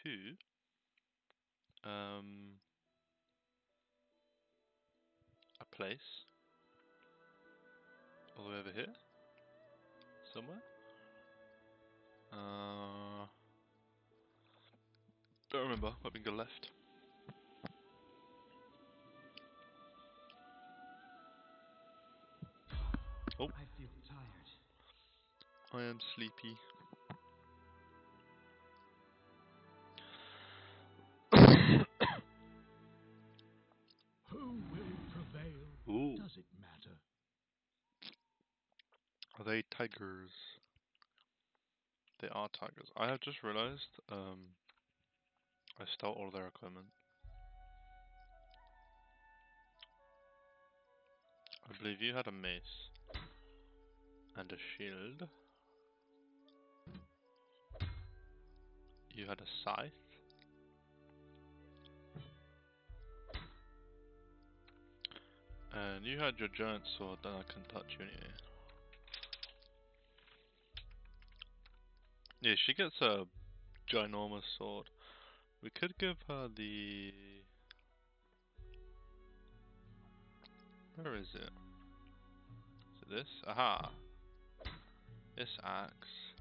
to a place all the way over here somewhere. Don't remember. Might be go left. Oh, I feel tired. I am sleepy. Who will prevail? Ooh. Does it matter? Are they tigers? They are tigers. I have just realized I stole all their equipment. I believe you had a mace and a shield. You had a scythe. And you had your giant sword that I can touch you anyway. Yeah, she gets a ginormous sword. We could give her the... Where is it? Is it this? Aha! This axe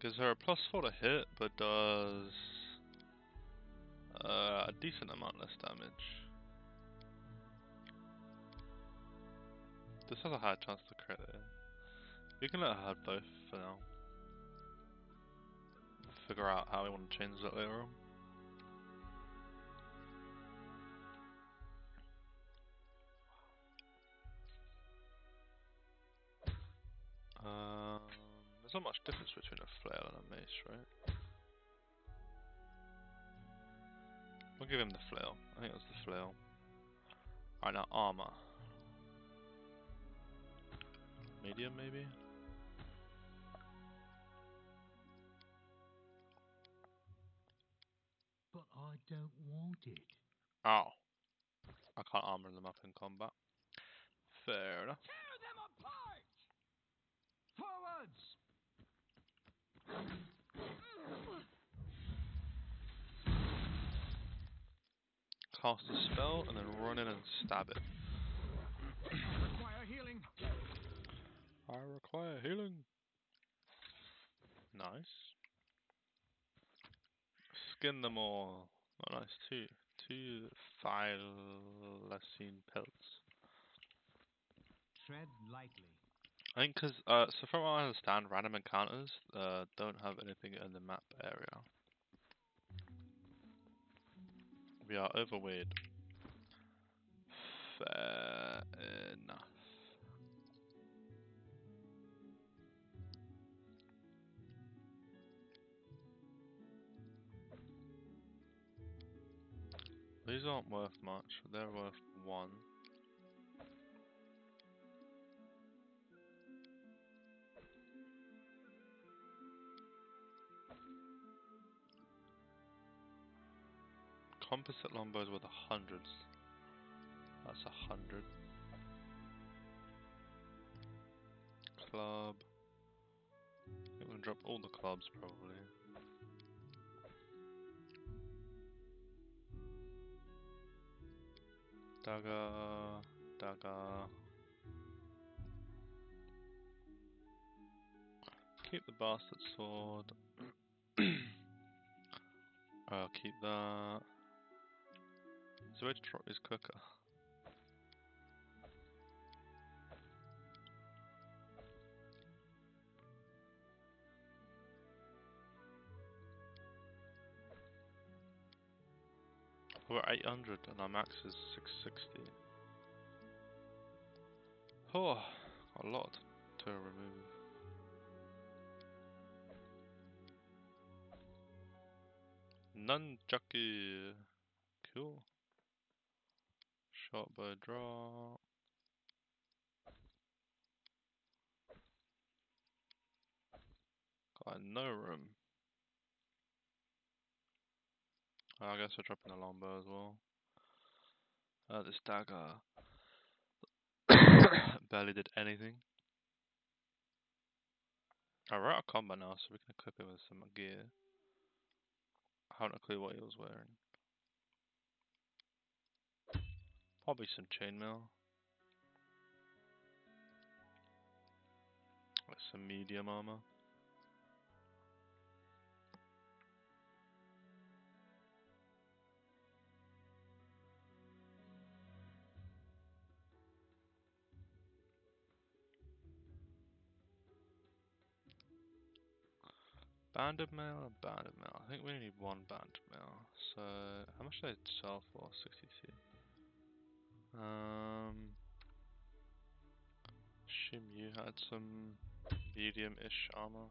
gives her a +4 to hit, but does a decent amount less damage. This has a high chance to crit it. We can let her have both for now. Figure out how we want to change that later on. There's not much difference between a flail and a mace, right? We'll give him the flail. I think it was the flail. Alright, now armor. Medium, maybe? But I don't want it. Oh. I can't armor them up in combat. Fair enough. Tear them apart! Forwards! Cast a spell and then run in and stab it. I require healing. I require healing. Nice. Skin them all. Oh, nice. Two thylacine pelts. Tread lightly. I think because, so from what I understand, random encounters don't have anything in the map area. We are overweight. Fair enough. These aren't worth much, they're worth 1. Composite longbows worth 100. That's 100. Club. I think we'll drop all the clubs probably. Dagger, dagger. Keep the bastard sword. I'll keep that. Is the way to drop these quicker? We're 800 and our max is 660. Oh, a lot to remove. Nunchucky. Cool. Shot by draw. Got no room. I guess we're dropping the longbow as well. This dagger barely did anything. We're out of combat now, so we can equip it with some gear. haven't a clue what he was wearing. Probably some chainmail. Like some medium armor. Banded mail. I think we only need one banded mail. So, how much did I sell for? 62. Assume you had some medium-ish armor.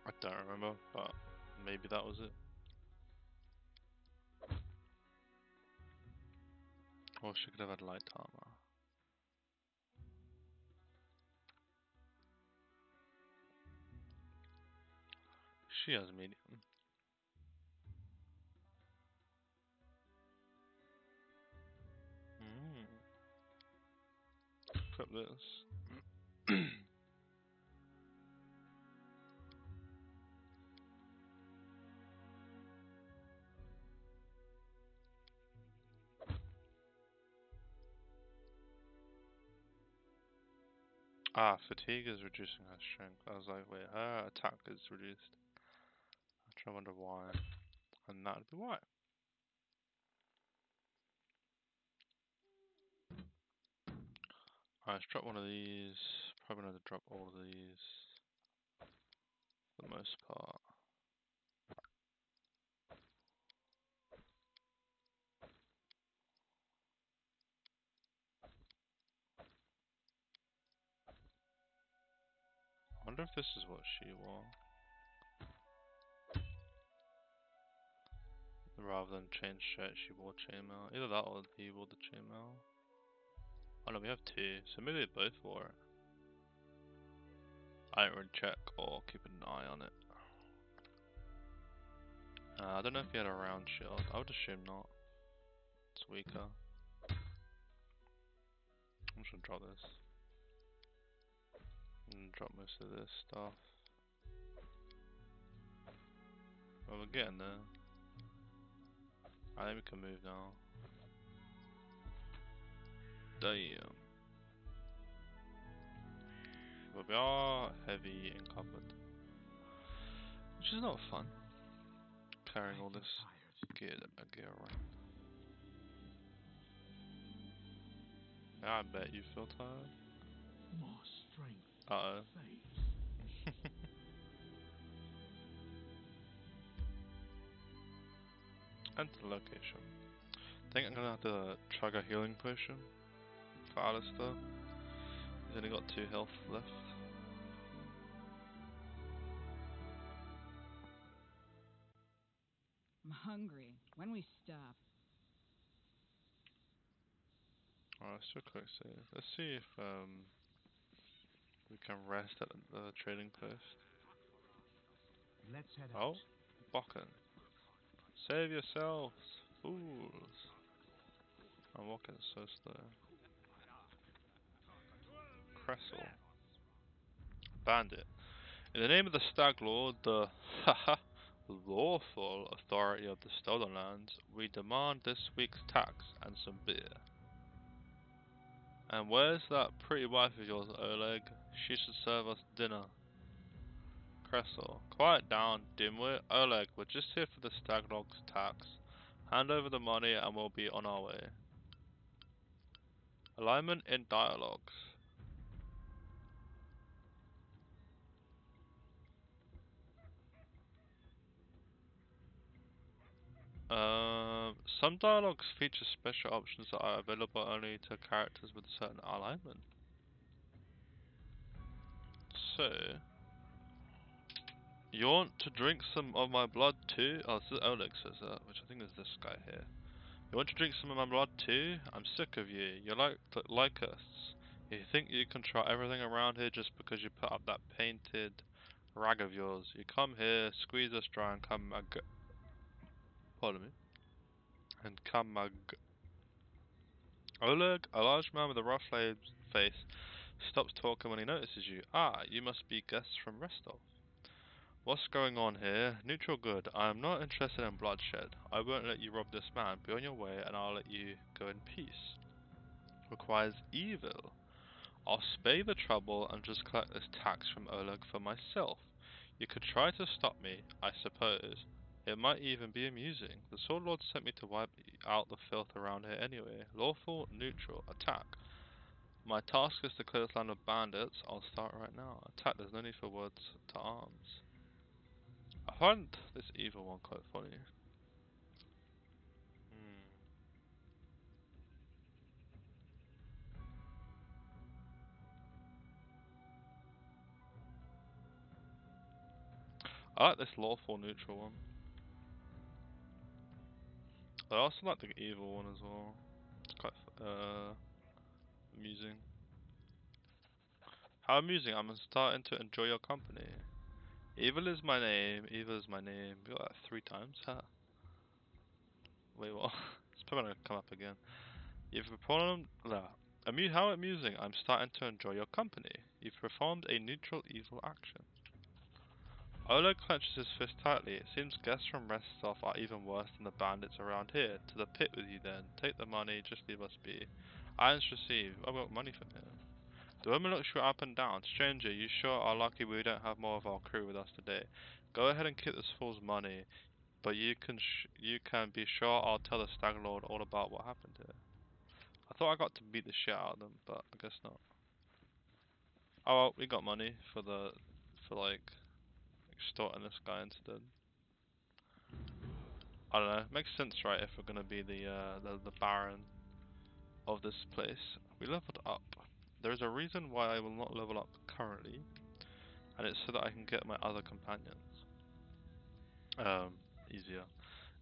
I don't remember, but maybe that was it. Or she could have had light armor. She has medium. Equip this. Ah, fatigue is reducing her strength. I was like, wait, her attack is reduced. I try to wonder why. And that'd be why. Alright, let's drop one of these. Probably gonna drop all of these. For the most part. I wonder if this is what she wore. Rather than chain shirt, she wore chainmail. Either that or he wore the chainmail. Oh no, we have two, so maybe they both wore it. I didn't really check or keep an eye on it. I don't know if he had a round shield. I would assume not. It's weaker. I'm just gonna drop this. And drop most of this stuff. Well, we're getting there. I think we can move now. Damn. But we are heavy encumbered. Which is not fun. Carrying all this gear around. I bet you feel tired. More strength. Uh-oh. Enter the location. I think I'm gonna have to chug a healing potion for Aleister. He's only got 2 health left. I'm hungry. When we stop? Alright, let's do a quick save. Let's see if we can rest at the trading post. Let's head Oh, out. Bokken. Save yourselves, fools. I'm walking so slow. Cressel. Bandit. In the name of the Stag Lord, the lawful authority of the Stolen Lands, we demand this week's tax and some beer. And where's that pretty wife of yours, Oleg? She should serve us dinner. Cressel. Quiet down, dimwit. Oleg, we're just here for the Staglog's tax. Hand over the money and we'll be on our way. Alignment in dialogues. Some dialogues feature special options that are available only to characters with a certain alignment. So, you want to drink some of my blood too? Oh, this is Oleg says that, which I think is this guy here. You want to drink some of my blood too? I'm sick of you. You're like us. You think you can try everything around here just because you put up that painted rag of yours. You come here, squeeze us dry and come pardon me. And come Oleg, a large man with a rough face, Stops talking when he notices you. Ah, you must be guests from Restov. What's going on here? Neutral good. I am not interested in bloodshed. I won't let you rob this man. Be on your way and I'll let you go in peace. Requires evil. I'll spare you the trouble and just collect this tax from Oleg for myself. You could try to stop me, I suppose. It might even be amusing. The Sword Lord sent me to wipe out the filth around here anyway. Lawful, neutral, attack. My task is to clear this land of bandits. I'll start right now. Attack, there's no need for words to arms. I find this evil one quite funny. I like this lawful neutral one. I also like the evil one as well. It's quite amusing. How amusing, I'm starting to enjoy your company. Evil is my name, evil is my name. You got that 3 times, huh? Wait, what? It's probably gonna come up again. You've performed how amusing, I'm starting to enjoy your company. You've performed a neutral evil action. Oleg clenches his fist tightly. It seems guests from Restov are even worse than the bandits around here. To the pit with you then. Take the money, just leave us be. Irons received. I've got money from here. The woman looks you up and down. Stranger, you sure are lucky we don't have more of our crew with us today. Go ahead and keep this fool's money, but you can be sure I'll tell the Stag Lord all about what happened here. I thought I got to beat the shit out of them, but I guess not. Oh well, we got money for like extorting this guy instead. I don't know. Makes sense, right? If we're gonna be the Baron of this place, we leveled up. There is a reason why I will not level up currently, and it's so that I can get my other companions easier.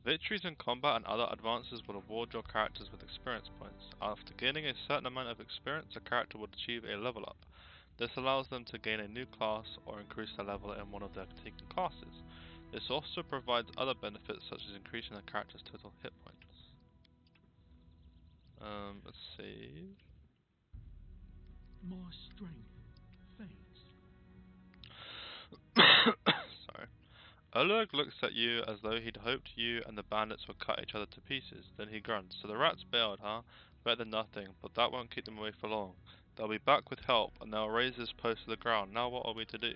Victories in combat and other advances will award your characters with experience points. After gaining a certain amount of experience, a character will achieve a level up. This allows them to gain a new class or increase their level in one of their taken classes. This also provides other benefits such as increasing the character's total hit points. Let's see. More strength fades. Sorry. Oleg looks at you as though he'd hoped you and the bandits would cut each other to pieces. Then he grunts. So the rats bailed, huh? Better than nothing, but that won't keep them away for long. They'll be back with help, and they'll raise this post to the ground. Now what are we to do?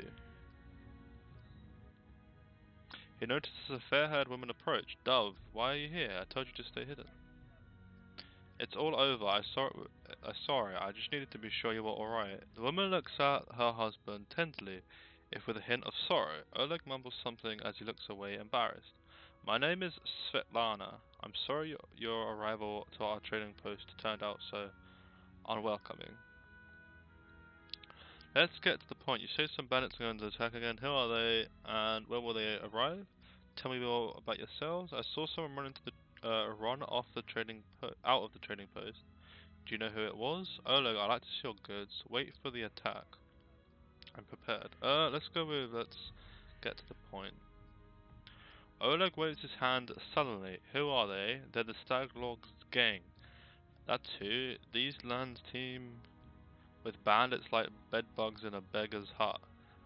He notices a fair-haired woman approach. Dove, why are you here? I told you to stay hidden. It's all over. I saw it. I just needed to be sure you were alright. The woman looks at her husband tenderly, if with a hint of sorrow. Oleg mumbles something as he looks away, embarrassed. My name is Svetlana. I'm sorry your arrival to our trading post turned out so unwelcoming. Let's get to the point. You say some bandits are going to attack again. Who are they, and when will they arrive? Tell me more about yourselves. I saw someone run off the out of the trading post. Do you know who it was? Oleg, I like to see your goods. Wait for the attack. I'm prepared. Let's get to the point. Oleg waves his hand sullenly. Who are they? They're the Stag Lord's gang. That's who. These lands team with bandits like bedbugs in a beggar's hut.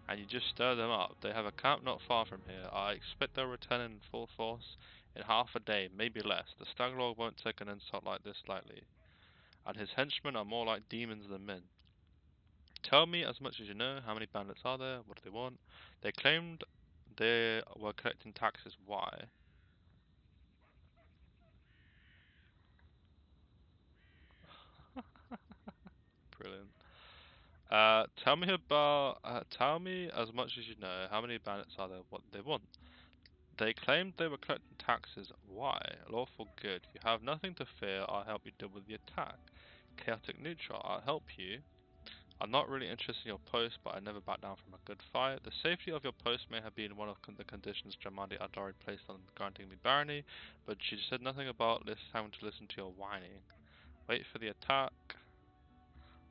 And you just stir them up. They have a camp not far from here. I expect they'll return in full force in half a day, maybe less. The Stag Lord won't take an insult like this lightly. And his henchmen are more like demons than men. Tell me as much as you know. How many bandits are there? What do they want? They claimed they were collecting taxes. Why? Brilliant. Tell me as much as you know. How many bandits are there? What do they want? They claimed they were collecting taxes. Why? Lawful good. You have nothing to fear. I'll help you deal with the attack. Chaotic neutral. I'll help you. I'm not really interested in your post, but I never back down from a good fight. The safety of your post may have been one of the conditions Jamadi Adari placed on granting me barony, but she said nothing about having to listen to your whining. Wait for the attack.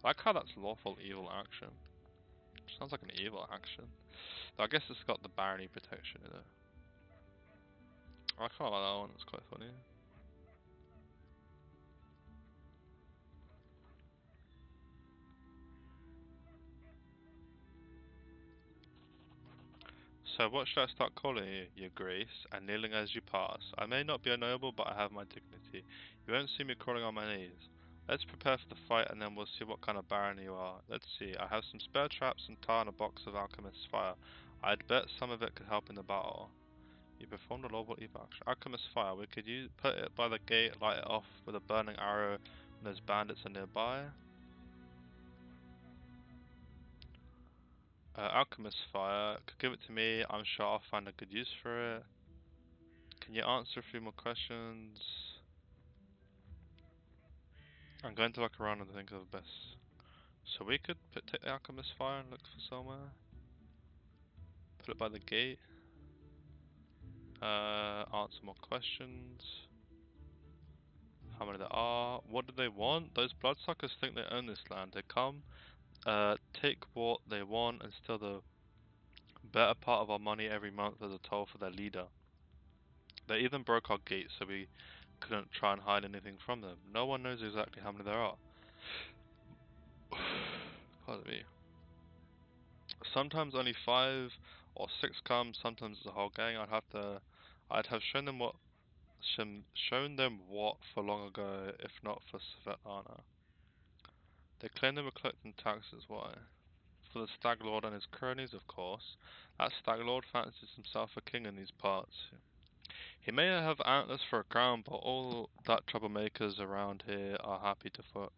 I like how that's lawful evil action. Sounds like an evil action. Though I guess it's got the barony protection in it. I kind of like that one, it's quite funny. So what should I start calling you? Your Grace, and kneeling as you pass. I may not be a noble, but I have my dignity. You won't see me crawling on my knees. Let's prepare for the fight, and then we'll see what kind of baron you are. Let's see, I have some spare traps and tar and a box of alchemist's fire. I'd bet some of it could help in the battle. You performed a laudable evil action. Alchemist's fire, we could put it by the gate, light it off with a burning arrow when those bandits are nearby. Alchemist fire, could give it to me, I'm sure I'll find a good use for it. Can you answer a few more questions? I'm going to look around and think of the best. So we could take the alchemist fire and look for somewhere. Put it by the gate. Answer more questions. How many there are? What do they want? Those bloodsuckers think they own this land. They come, take what they want and steal the better part of our money every month as a toll for their leader. They even broke our gates so we couldn't try and hide anything from them. No one knows exactly how many there are. Pardon me. Sometimes only 5 or 6 come, sometimes it's a whole gang. I'd have shown them what for long ago, if not for Svetlana. They claim they were collecting taxes, why? For the Stag Lord and his cronies, of course. That Stag Lord fancies himself a king in these parts. He may have antlers for a crown, but all the troublemakers around here are happy to follow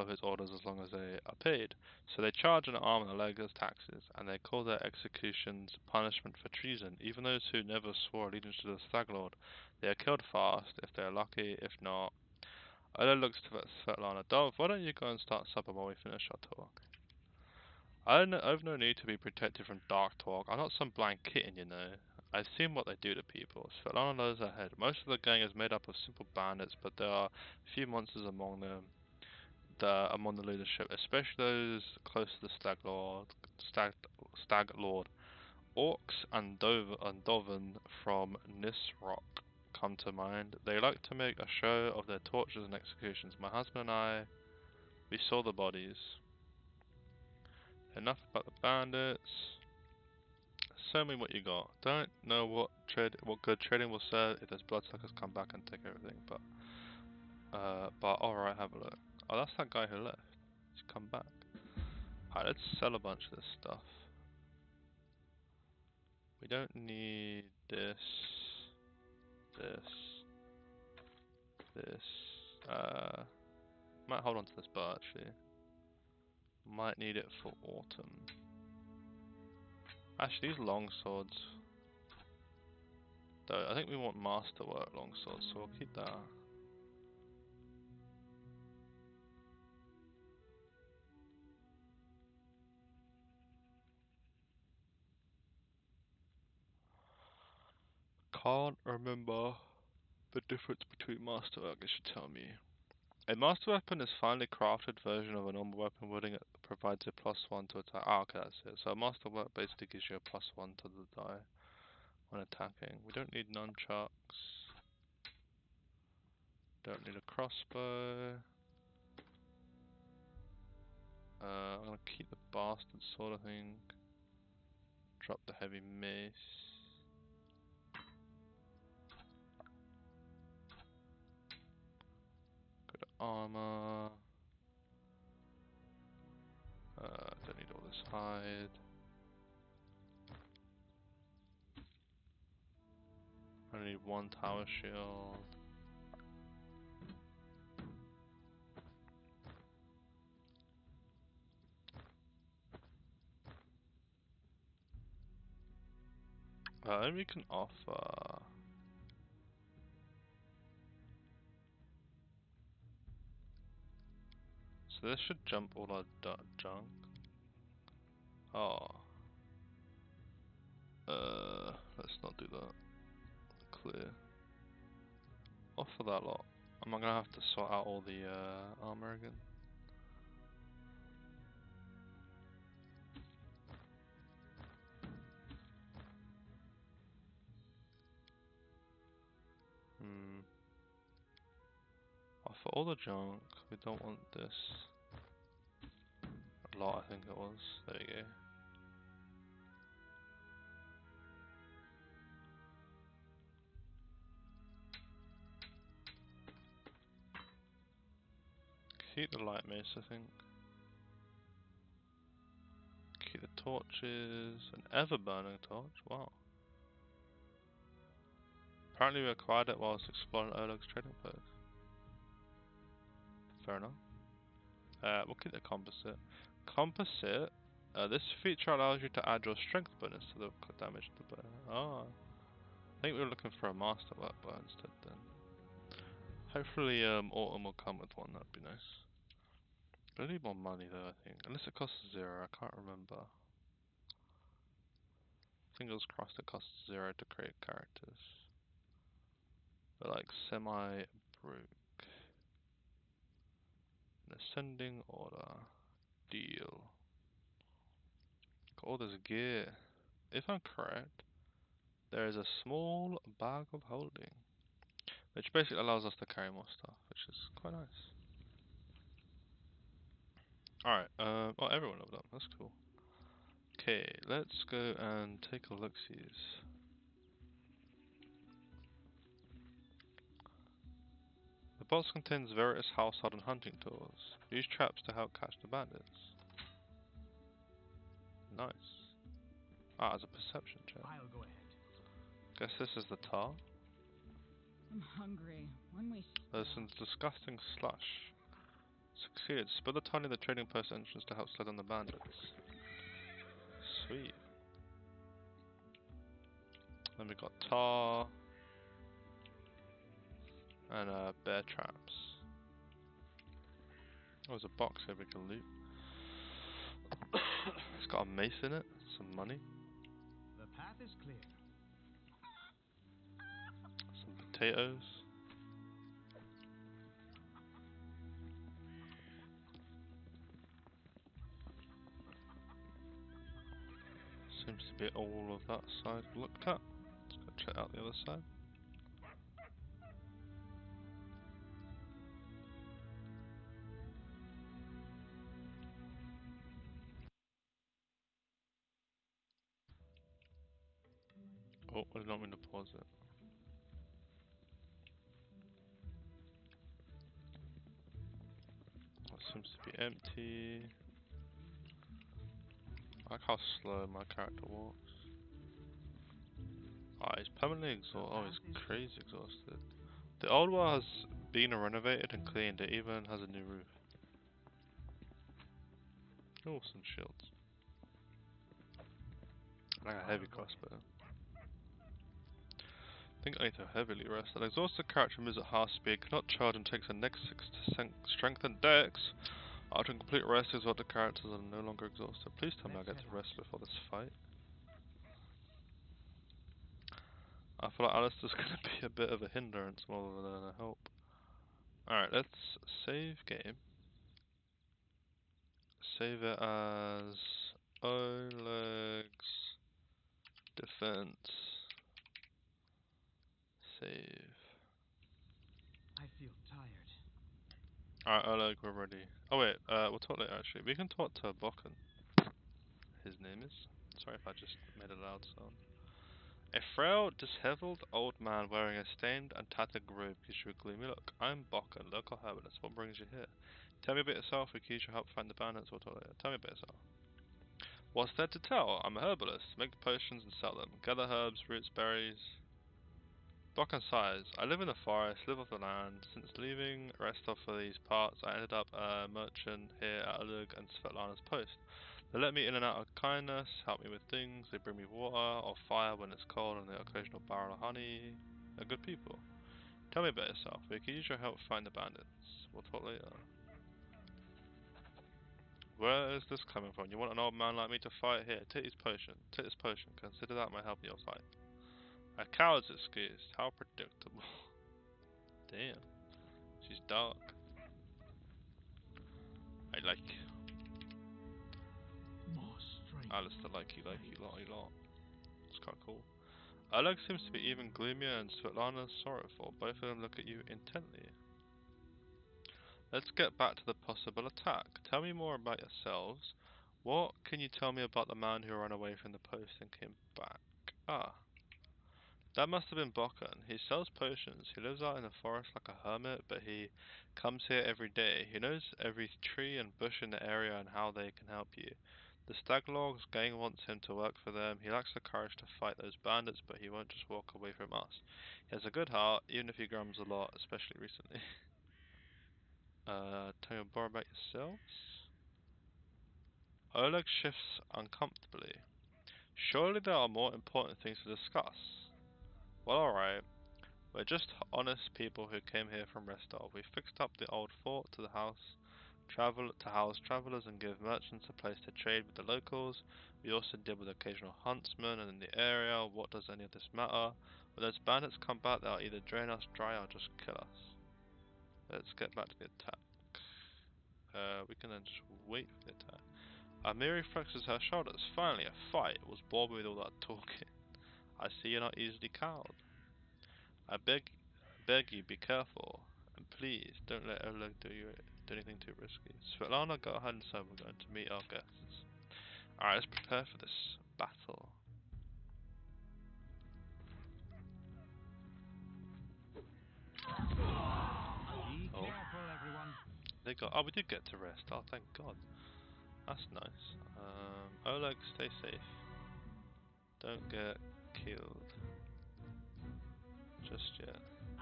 his orders as long as they are paid. So they charge an arm and a leg as taxes, and they call their executions punishment for treason. Even those who never swore allegiance to the Stag Lord, they are killed fast if they are lucky. If not, Ola looks to Svetlana. Dove, why don't you go and start supper while we finish our talk? I've no need to be protected from dark talk. I'm not some blind kitten, you know. I've seen what they do to people. Svetlana knows her head. Most of the gang is made up of simple bandits, but there are a few monsters among them. Among the leadership, especially those close to the Stag Lord. Orcs and Doven from Nisrock come to mind. They like to make a show of their tortures and executions. My husband and I, we saw the bodies. Enough about the bandits. Show me what you got. Don't know what good trading will serve if those bloodsuckers come back and take everything, but alright, have a look. Oh, that's that guy who left. He's come back. Alright, let's sell a bunch of this stuff. We don't need this, this. Might hold on to this bar actually. Might need it for autumn. Actually, these long swords. Though I think we want masterwork long swords, so we'll keep that. Can't remember the difference between masterwork. It should tell me. A master weapon is a finely crafted version of a normal weapon wielding it provides a +1 to attack. Ah, okay, that's it. So a masterwork basically gives you a +1 to the die when attacking. We don't need nunchucks. Don't need a crossbow. I'm gonna keep the bastard sword, I think. Drop the heavy mace. Go to armor. Don't need all this hide. I need 1 tower shield. And we can offer. So this should jump all our junk. Oh. Let's not do that. Clear. Offer that lot. Am I gonna have to sort out all the armor again? Offer all the junk. We don't want this. lot, I think it was. There you go. Keep the light mace, I think. Keep the torches. An ever-burning torch? Wow. Apparently we acquired it whilst exploring Oleg's trading post. Fair enough. We'll keep the composite. Composite? This feature allows you to add your strength bonus to the damage of the bow. Ah. I think we were looking for a masterwork bow instead then. Hopefully Autumn will come with one, that'd be nice. I need more money though, I think. Unless it costs 0, I can't remember. Fingers crossed it costs 0 to create characters. But like semi-broke. An ascending order. Deal. Got all this gear. If I'm correct, there is a small bag of holding. Which basically allows us to carry more stuff, which is quite nice. Alright, oh everyone leveled up, that's cool. Okay, let's go and take a look-sees. The box contains various household and hunting tools. Use traps to help catch the bandits. Nice. Ah, as a perception check. I'll go ahead. Guess this is the tar. I'm hungry. When we There's stop. some disgusting slush. Succeeded. Spill the tar near the trading post entrance to help slow down the bandits. Sweet. Then we got tar. And bear traps. Oh, there's a box here we can loot. It's got a mace in it, some money, The path is clear. some potatoes. Seems to be all of that side looked at. Let's go check out the other side. Oh, I did not mean to pause it. That seems to be empty. I like how slow my character walks. Ah, he's permanently exhausted. Oh, he's crazy exhausted. The old one has been renovated and cleaned. It even has a new roof. Oh, some shields. Like a heavy crossbow. I think I need to heavily rest. An exhausted character moves at half speed, cannot charge, and takes a next 6% strength and dex. After complete rest, exhausted characters are no longer exhausted. Please tell me I get to rest before this fight. I feel like Aleister's gonna be a bit of a hindrance more than a help. Alright, let's save game. Save it as Oleg's Defense. Save. I feel tired. Alright, Oleg, we're ready. Oh wait, we'll talk later actually. We can talk to Bokken. His name is. Sorry if I just made a loud sound. A frail, disheveled old man wearing a stained and tattered robe gives you a gloomy look. I'm Bokken, local herbalist. What brings you here? Tell me about yourself. We can use your help find the bandits. We'll talk later. Tell me about yourself. What's there to tell? I'm a herbalist. Make potions and sell them. Gather herbs, roots, berries. Bokken sighs. I live in the forest, live off the land. Since leaving Restov for these parts, I ended up a merchant here at Oleg and Svetlana's post. They let me in and out of kindness, help me with things, they bring me water or fire when it's cold, and the occasional barrel of honey. They're good people. Tell me about yourself. We can use your help to find the bandits. We'll talk later. Where is this coming from? You want an old man like me to fight? Here, take this potion. Take this potion. Consider that my help in your fight. A coward's excuse. How predictable. Damn. She's dark. I like. More strength. Aleister like you, lot. It's quite cool. Oleg seems to be even gloomier and Svetlana sorrowful. Both of them look at you intently. Let's get back to the possible attack. Tell me more about yourselves. What can you tell me about the man who ran away from the post and came back? Ah, that must have been Bokken. He sells potions. He lives out in the forest like a hermit, but he comes here every day. He knows every tree and bush in the area and how they can help you. The Staglogs gang wants him to work for them. He lacks the courage to fight those bandits, but he won't just walk away from us. He has a good heart, even if he grumbles a lot, especially recently. Tell me more about yourselves. Oleg shifts uncomfortably. Surely there are more important things to discuss. Well, alright. We're just honest people who came here from Restov. We fixed up the old fort to house travelers and give merchants a place to trade with the locals. We also deal with occasional huntsmen in the area. What does any of this matter? When those bandits come back, they'll either drain us dry or just kill us. Let's get back to the attack. We can then just wait for the attack. Amiri flexes her shoulders. Finally, a fight. It was bored with all that talking. I see you're not easily cowed. I beg you, be careful. And please, don't let Oleg do anything too risky. Svetlana, go ahead and say we're going to meet our guests. Alright, let's prepare for this battle. Be careful, everyone. We did get to rest. Oh, thank God. That's nice. Oleg, stay safe. Don't get killed. Just yet.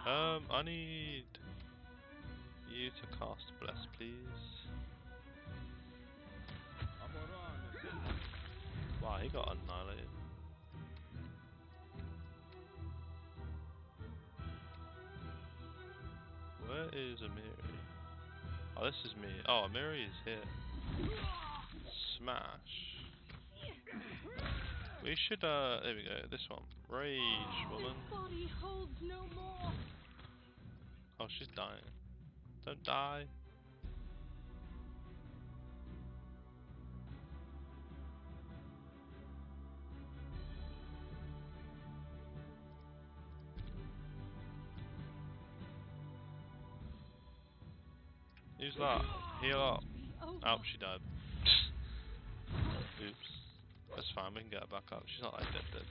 I need you to cast Bless, please. Wow, he got annihilated. Where is Amiri? Oh, this is me. Oh, Amiri is here. Smash. We should, there we go, this one. Rage, woman. Body holds no more. Oh, she's dying. Don't die. Use that. Heal up. Oh, she died. Oops. That's fine, we can get her back up. She's not like dead.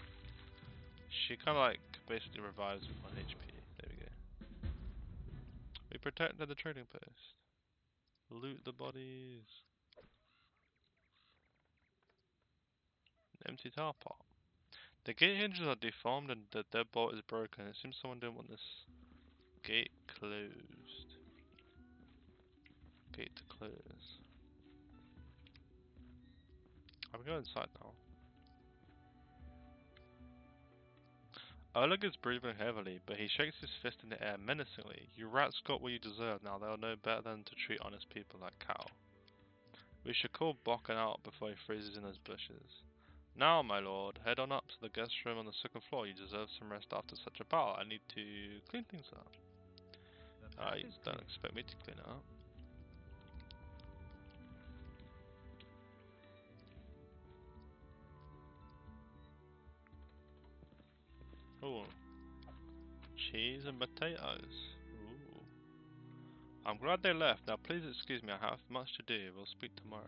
She kinda like basically revives with 1 HP. There we go. We protected the trading post. Loot the bodies. An empty tar pot. The gate hinges are deformed and the deadbolt is broken. It seems someone didn't want this gate closed. Gate to close. I'm going inside now. Oleg is breathing heavily, but he shakes his fist in the air menacingly. You rats got what you deserve now. They'll know better than to treat honest people like cow. We should call Bokken out before he freezes in those bushes. Now, my lord, head on up to the guest room on the second floor. You deserve some rest after such a battle. I need to clean things up. You don't expect me to clean it up. Oh, cheese and potatoes. Ooh. I'm glad they left. Now please excuse me, I have much to do. We'll speak tomorrow.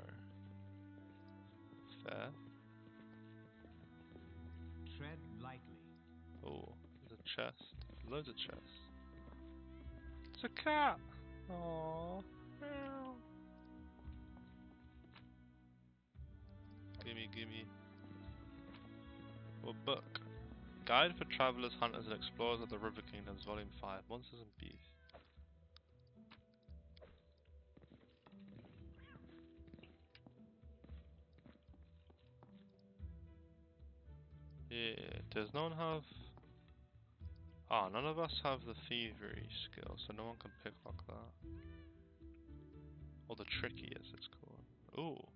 Fair. Tread lightly. Oh, there's a chest. Loads of chests. It's a cat! Aww. Meow. Gimme. Well, book. Guide for Travelers, Hunters and Explorers of the River Kingdoms, Volume 5. Monsters and Beasts. Yeah, does no one have... Ah, none of us have the thievery skill, so no one can picklock that. Or the tricky, as it's called. Ooh.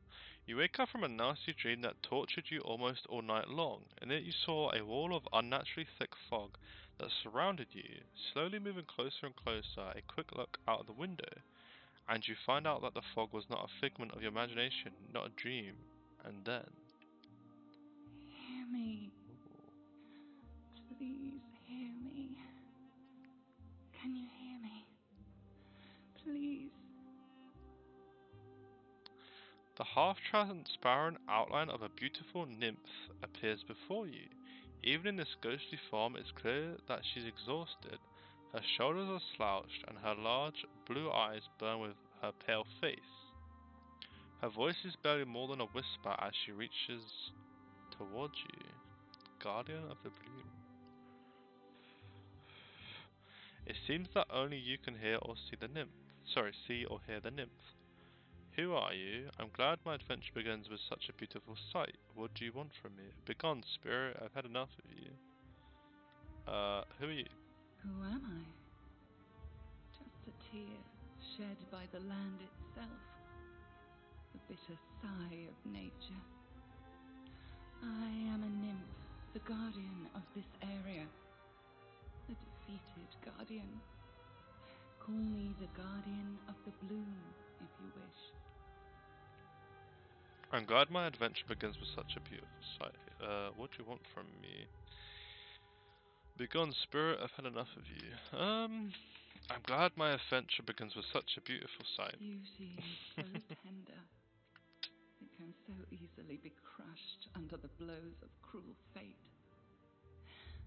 You wake up from a nasty dream that tortured you almost all night long. In it you saw a wall of unnaturally thick fog that surrounded you, slowly moving closer and closer. A quick look out of the window, and you find out that the fog was not a figment of your imagination, not a dream. And then... Hear me. Please hear me. Can you hear me? Please. The half-transparent outline of a beautiful nymph appears before you. Even in this ghostly form, it's clear that she's exhausted. Her shoulders are slouched, and her large blue eyes burn with her pale face. Her voice is barely more than a whisper as she reaches towards you. Guardian of the Blue. It seems that only you can hear or see the nymph. See or hear the nymph. Who are you? I'm glad my adventure begins with such a beautiful sight. What do you want from me? Begone, spirit. I've had enough of you. Who are you? Who am I? Just a tear shed by the land itself. The bitter sigh of nature. I am a nymph, the guardian of this area. The defeated guardian. Call me the guardian of the bloom, if you wish. I'm glad my adventure begins with such a beautiful sight. What do you want from me? Begone, spirit, I've had enough of you. I'm glad my adventure begins with such a beautiful sight. Beauty is so tender. It can so easily be crushed under the blows of cruel fate.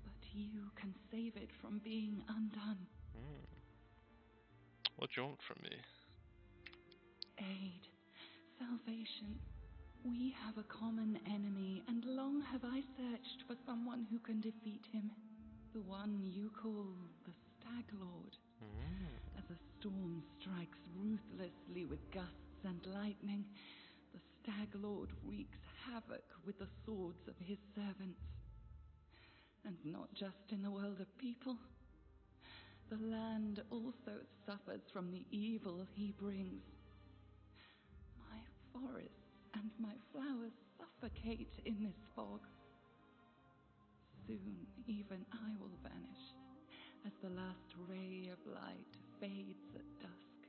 But you can save it from being undone. What do you want from me? Aid, salvation. We have a common enemy, and long have I searched for someone who can defeat him. The one you call the Stag Lord. As a storm strikes ruthlessly with gusts and lightning, the Stag Lord wreaks havoc with the swords of his servants. And not just in the world of people. The land also suffers from the evil he brings. My forests and my flowers suffocate in this fog. Soon even I will vanish, as the last ray of light fades at dusk.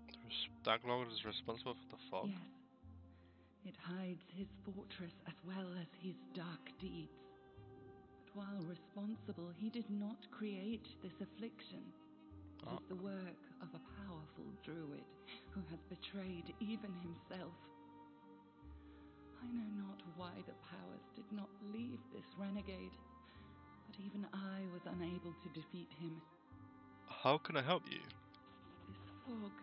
The Stag Lord is responsible for the fog? Yes. It hides his fortress as well as his dark deeds. But while responsible, he did not create this affliction. It is the work of a powerful druid who has betrayed even himself. I know not why the powers did not leave this renegade, but even I was unable to defeat him. How can I help you? This fog,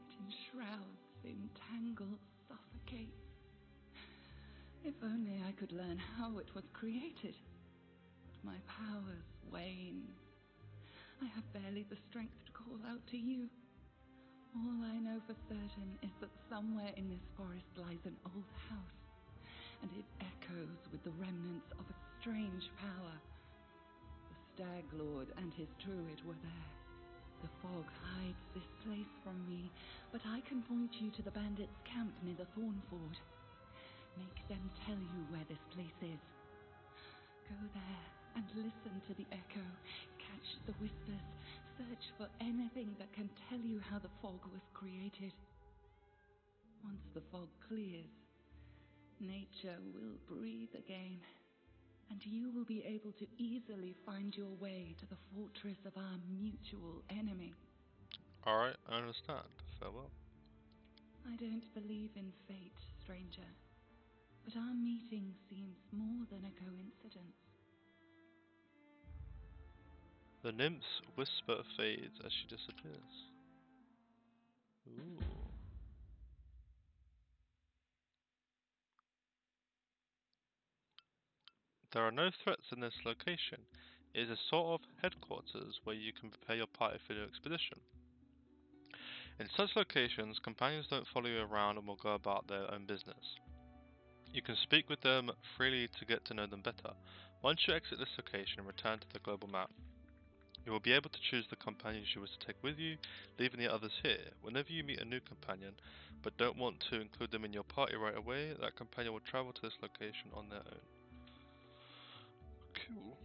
it enshrouds, entangles, suffocates. If only I could learn how it was created. But my powers wane. I have barely the strength to call out to you. All I know for certain is that somewhere in this forest lies an old house, and it echoes with the remnants of a strange power. The Stag Lord and his druid were there. The fog hides this place from me, but I can point you to the bandits' camp near the Thorn Ford. Make them tell you where this place is. Go there and listen to the echo, catch the whispers, search for anything that can tell you how the fog was created. Once the fog clears, nature will breathe again, and you will be able to easily find your way to the fortress of our mutual enemy. Alright, I understand. Farewell. I don't believe in fate, stranger, but our meeting seems more than a coincidence. The nymph's whisper fades as she disappears. Ooh. There are no threats in this location. It is a sort of headquarters where you can prepare your party for your expedition. In such locations, companions don't follow you around and will go about their own business. You can speak with them freely to get to know them better. Once you exit this location and return to the global map, you will be able to choose the companions you wish to take with you, leaving the others here. Whenever you meet a new companion, but don't want to include them in your party right away, that companion will travel to this location on their own. Cool.